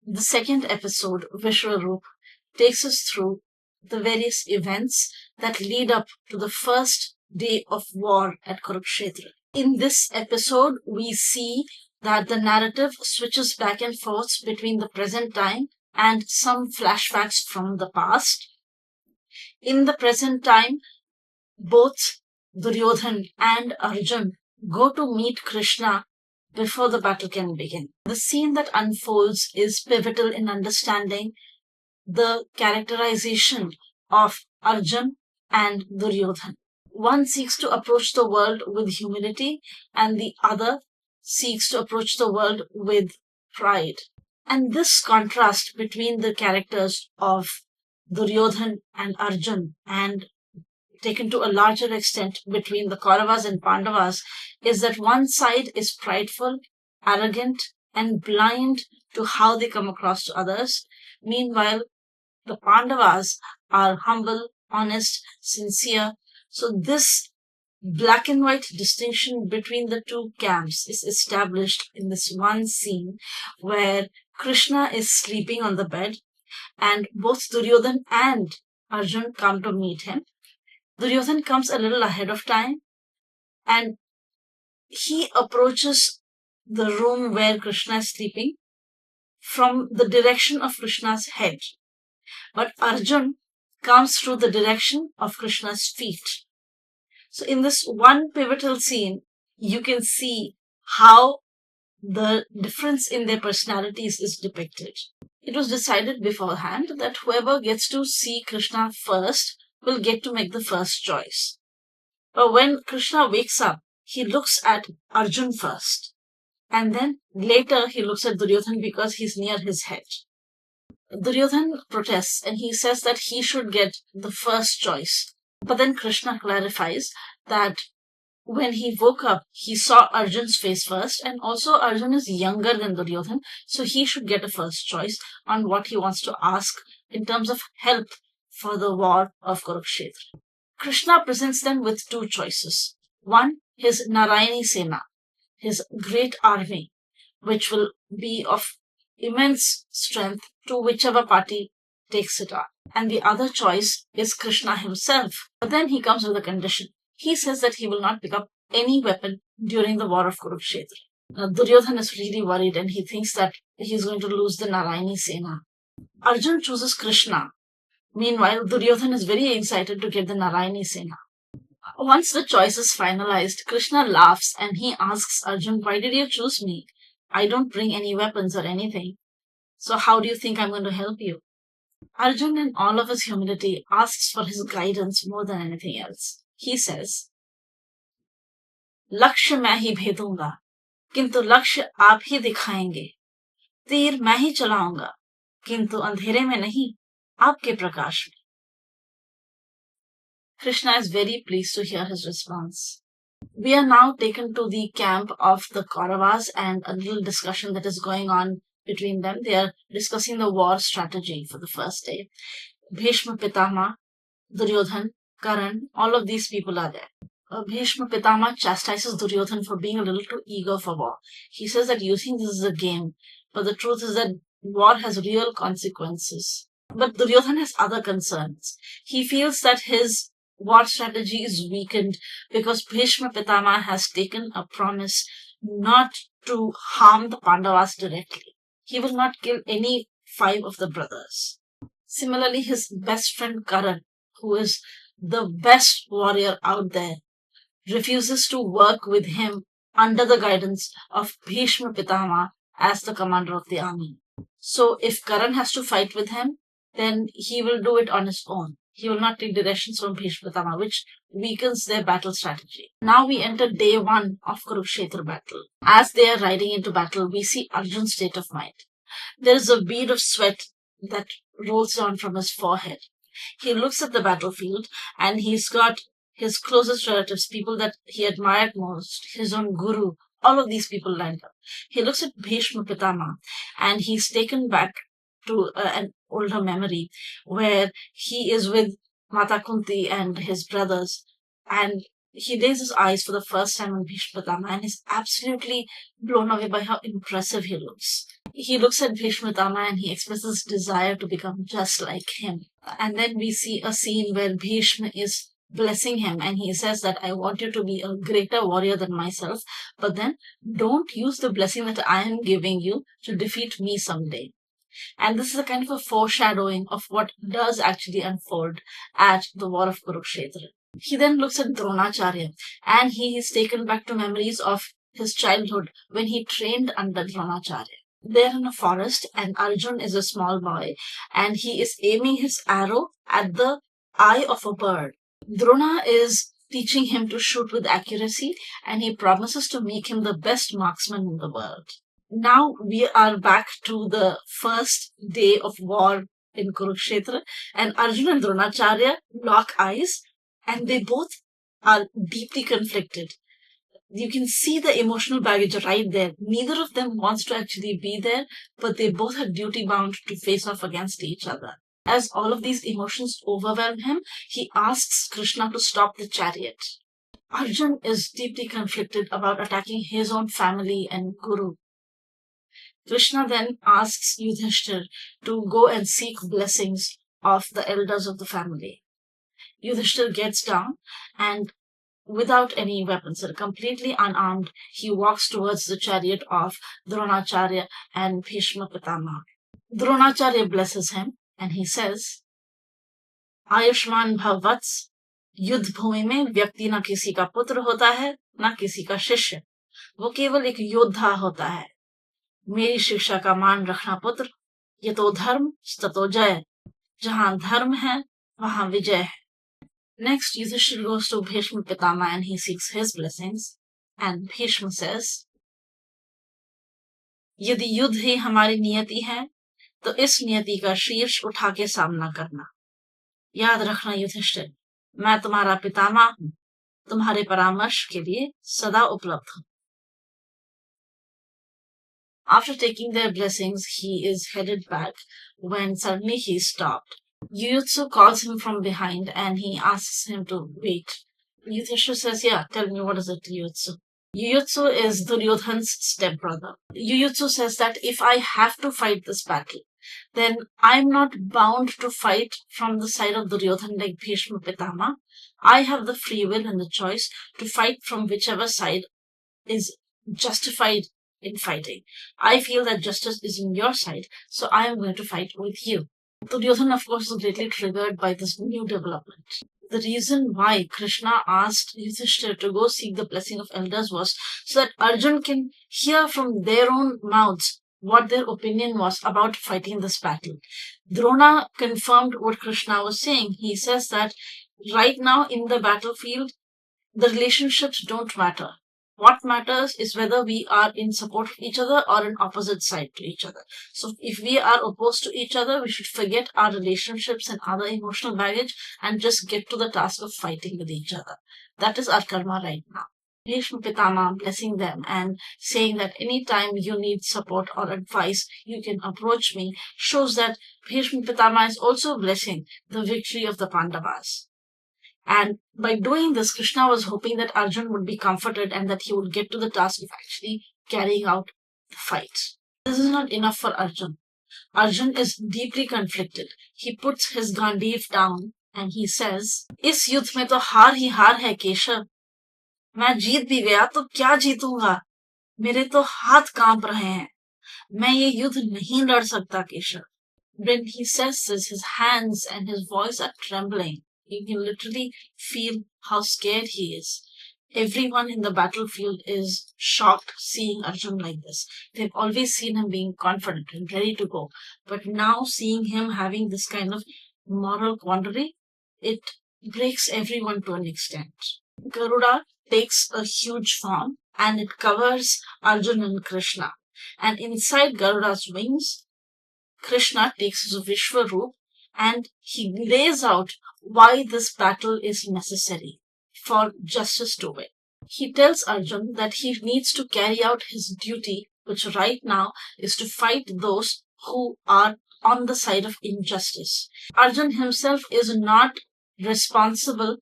The second episode, Vishwaroop, takes us through the various events that lead up to the first day of war at Kurukshetra. In this episode, we see that the narrative switches back and forth between the present time and some flashbacks from the past. In the present time, both Duryodhan and Arjun go to meet Krishna before the battle can begin. The scene that unfolds is pivotal in understanding the characterization of Arjun and Duryodhan. One seeks to approach the world with humility, and the other seeks to approach the world with pride. And this contrast between the characters of Duryodhan and Arjun, and taken to a larger extent between the Kauravas and Pandavas, is that one side is prideful, arrogant, and blind to how they come across to others. Meanwhile, the Pandavas are humble, honest, sincere. So this black and white distinction between the two camps is established in this one scene where Krishna is sleeping on the bed and both Duryodhan and Arjun come to meet him. Duryodhan comes a little ahead of time and he approaches the room where Krishna is sleeping from the direction of Krishna's head. But Arjun comes through the direction of Krishna's feet. So in this one pivotal scene, you can see how the difference in their personalities is depicted. It was decided beforehand that whoever gets to see Krishna first will get to make the first choice. But when Krishna wakes up, he looks at Arjun first. And then later he looks at Duryodhan because he's near his head. Duryodhan protests and he says that he should get the first choice. But then Krishna clarifies that when he woke up, he saw Arjun's face first, and also Arjun is younger than Duryodhan, so he should get a first choice on what he wants to ask in terms of help for the war of Kurukshetra. Krishna presents them with two choices. One, his Narayani Sena, his great army, which will be of immense strength to whichever party takes it on. And the other choice is Krishna himself. But then he comes with a condition. He says that he will not pick up any weapon during the war of Kurukshetra. Now, Duryodhan is really worried and he thinks that he's going to lose the Narayani Sena. Arjun chooses Krishna. Meanwhile, Duryodhan is very excited to get the Narayani Sena. Once the choice is finalized, Krishna laughs and he asks Arjun, "Why did you choose me? I don't bring any weapons or anything. So how do you think I'm going to help you?" Arjun, in all of his humility, asks for his guidance more than anything else. He says, "लक्ष्य मैं ही भेदूंगा, किंतु लक्ष्य आप ही दिखाएंगे. तीर मैं ही चलाऊंगा, किंतु अंधेरे में नहीं, आपके प्रकाश में." Krishna is very pleased to hear his response. We are now taken to the camp of the Kauravas and a little discussion that is going on between them. They are discussing the war strategy for the first day. Bhishma Pitama, Duryodhan, Karan, all of these people are there. Bhishma Pitama chastises Duryodhan for being a little too eager for war. He says that you think this is a game, but the truth is that war has real consequences. But Duryodhan has other concerns. He feels that his war strategy is weakened because Bhishma Pitama has taken a promise not to harm the Pandavas directly. He will not kill any 5 of the brothers. Similarly, his best friend Karan, who is the best warrior out there, refuses to work with him under the guidance of Bhishma Pitama as the commander of the army. So if Karan has to fight with him, then he will do it on his own. He will not take directions from Bhishma Pitama, which weakens their battle strategy. Now we enter day 1 of Kurukshetra battle. As they are riding into battle, we see Arjun's state of mind. There is a bead of sweat that rolls down from his forehead. He looks at the battlefield and he's got his closest relatives, people that he admired most, his own guru, all of these people lined up. He looks at Bhishma Pitama and he's taken back to an older memory where he is with Mata Kunti and his brothers, and He raises his eyes for the first time on Bhishma Pitama and is absolutely blown away by how impressive he looks. He looks at Bhishma Pitama and he expresses desire to become just like him. And then we see a scene where Bhishma is blessing him and he says that I want you to be a greater warrior than myself, but then don't use the blessing that I am giving you to defeat me someday. And this is a kind of a foreshadowing of what does actually unfold at the War of Kurukshetra. He then looks at Dronacharya and he is taken back to memories of his childhood when he trained under Dronacharya. They're in a forest and Arjun is a small boy and he is aiming his arrow at the eye of a bird. Drona is teaching him to shoot with accuracy and he promises to make him the best marksman in the world. Now we are back to the first day of war in Kurukshetra and Arjun and Dronacharya lock eyes and they both are deeply conflicted. You can see the emotional baggage right there. Neither of them wants to actually be there, but they both are duty bound to face off against each other. As all of these emotions overwhelm him, he asks Krishna to stop the chariot. Arjun is deeply conflicted about attacking his own family and guru. Krishna then asks Yudhishthir to go and seek blessings of the elders of the family. Yudhishthir gets down and without any weapons, completely unarmed, he walks towards the chariot of Dronacharya and Bhishma Pitama. Dronacharya blesses him and he says, Ayushman Bhavats, युद्ध भूमि में व्यक्ति न किसी का पुत्र होता है न किसी का शिष्य, वो केवल एक योद्धा होता है. मेरी शिक्षा का मान रखना पुत्र, ये तो धर्म ततो जय, जहां धर्म है वहां विजय है. Next, Yudhishthir goes to Bhishma Pitama and he seeks his blessings. And Bhishma says, यदि युद्ध ही हमारी नियति है, तो इस नियति का शीर्ष उठा के सामना करना. याद रखना युधिष्ठिर, मैं तुम्हारा पितामह हूं, तुम्हारे परामर्श के लिए सदा उपलब्ध हूं. After taking their blessings, he is headed back when suddenly he stopped. Yuyutsu calls him from behind and he asks him to wait. Yudhishthir says, yeah, tell me, what is it, Yuyutsu? Yuyutsu is Duryodhan's stepbrother. Yuyutsu says that if I have to fight this battle, then I'm not bound to fight from the side of Duryodhan like Bhishma Pitama. I have the free will and the choice to fight from whichever side is justified in fighting. I feel that justice is in your side, so I am going to fight with you. Duryodhan, of course, is greatly triggered by this new development. The reason why Krishna asked Yudhishthir to go seek the blessing of elders was so that Arjun can hear from their own mouths what their opinion was about fighting this battle. Drona confirmed what Krishna was saying. He says that right now in the battlefield, the relationships don't matter. What matters is whether we are in support of each other or in opposite side to each other. So if we are opposed to each other, we should forget our relationships and other emotional baggage and just get to the task of fighting with each other. That is our karma right now. Bhishma Pitama blessing them and saying that anytime you need support or advice, you can approach me, shows that Bhishma Pitama is also blessing the victory of the Pandavas. And by doing this, Krishna was hoping that Arjun would be comforted and that he would get to the task of actually carrying out the fight. This is not enough for Arjun. Arjun is deeply conflicted. He puts his Gandiv down and he says, इस युद्ध में तो हार ही हार है केशव. मैं जीत भी गया तो क्या जीतूंगा? मेरे तो हाथ कांप रहे हैं. मैं ये युद्ध नहीं लड़ सकता Keshav. When he says this, his hands and his voice are trembling. You can literally feel how scared he is. Everyone in the battlefield is shocked seeing Arjun like this. They've always seen him being confident and ready to go. But now seeing him having this kind of moral quandary, it breaks everyone to an extent. Garuda takes a huge form and it covers Arjun and Krishna. And inside Garuda's wings, Krishna takes his Vishwaroop and he lays out why this battle is necessary for justice to win. He tells Arjun that he needs to carry out his duty, which right now is to fight those who are on the side of injustice. Arjun himself is not responsible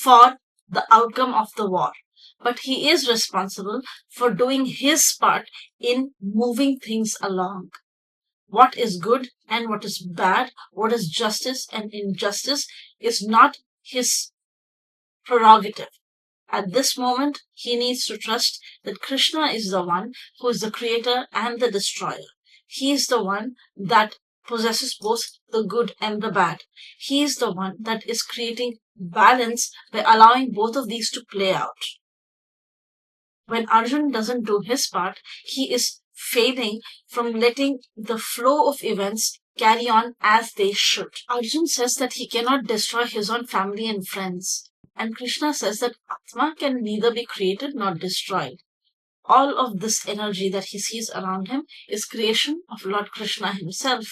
for the outcome of the war, but he is responsible for doing his part in moving things along. What is good and what is bad, what is justice and injustice is not his prerogative. At this moment, he needs to trust that Krishna is the one who is the creator and the destroyer. He is the one that possesses both the good and the bad. He is the one that is creating balance by allowing both of these to play out. When Arjun doesn't do his part, he is failing from letting the flow of events carry on as they should. Arjun says that he cannot destroy his own family and friends. And Krishna says that Atma can neither be created nor destroyed. All of this energy that he sees around him is creation of Lord Krishna himself.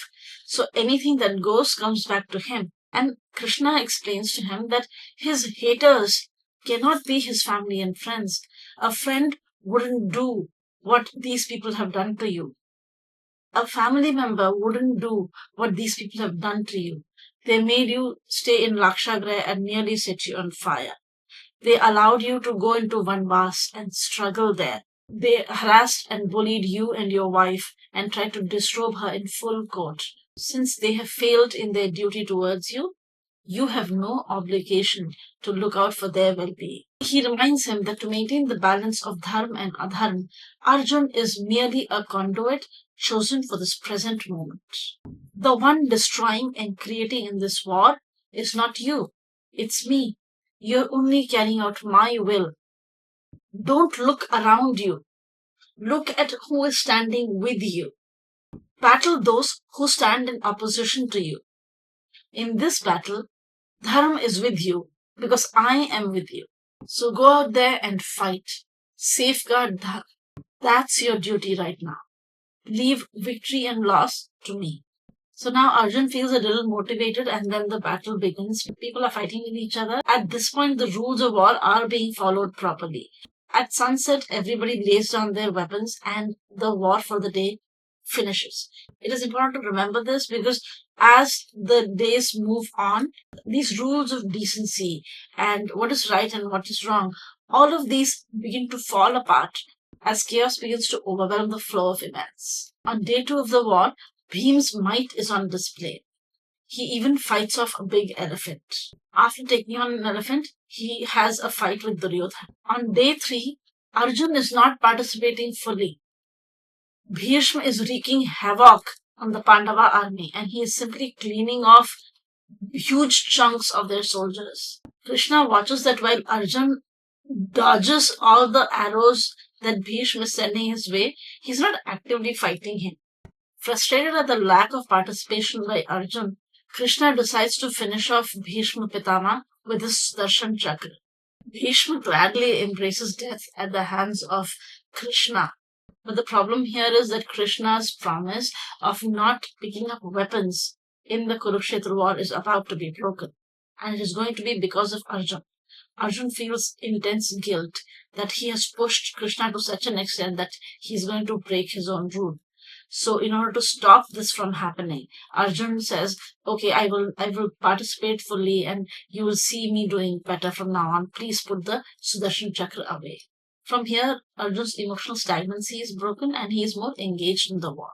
So anything that goes comes back to him. And Krishna explains to him that his haters cannot be his family and friends. A friend wouldn't do what these people have done to you. A family member wouldn't do what these people have done to you. They made you stay in Lakshagraha and nearly set you on fire. They allowed you to go into Vanvas and struggle there. They harassed and bullied you and your wife and tried to disrobe her in full court. Since they have failed in their duty towards you, you have no obligation to look out for their well-being. He reminds him that to maintain the balance of dharma and adharma, Arjun is merely a conduit chosen for this present moment. The one destroying and creating in this war is not you, it's me. You're only carrying out my will. Don't look around you. Look at who is standing with you. Battle those who stand in opposition to you. In this battle, Dharma is with you because I am with you. So go out there and fight. Safeguard Dharma. That's your duty right now. Leave victory and loss to me. So now Arjun feels a little motivated and then the battle begins. People are fighting with each other. At this point, the rules of war are being followed properly. At sunset, everybody lays down their weapons and the war for the day finishes. It is important to remember this because as the days move on, these rules of decency and what is right and what is wrong, all of these begin to fall apart as chaos begins to overwhelm the flow of events. On day 2 of the war, Bhim's might is on display. He even fights off a big elephant. After taking on an elephant, he has a fight with Duryodhana. On day 3, Arjun is not participating fully. Bhishma is wreaking havoc on the Pandava army and he is simply cleaning off huge chunks of their soldiers. Krishna watches that while Arjun dodges all the arrows that Bhishma is sending his way, he's not actively fighting him. Frustrated at the lack of participation by Arjun, Krishna decides to finish off Bhishma Pitama with his Sudarshan Chakra. Bhishma gladly embraces death at the hands of Krishna. But the problem here is that Krishna's promise of not picking up weapons in the Kurukshetra war is about to be broken. And it is going to be because of Arjun. Arjun feels intense guilt that he has pushed Krishna to such an extent that he's going to break his own rule. So in order to stop this from happening, Arjun says, okay, I will participate fully and you will see me doing better from now on. Please put the Sudarshan Chakra away. From here, Arjun's emotional stagnancy is broken and he is more engaged in the war.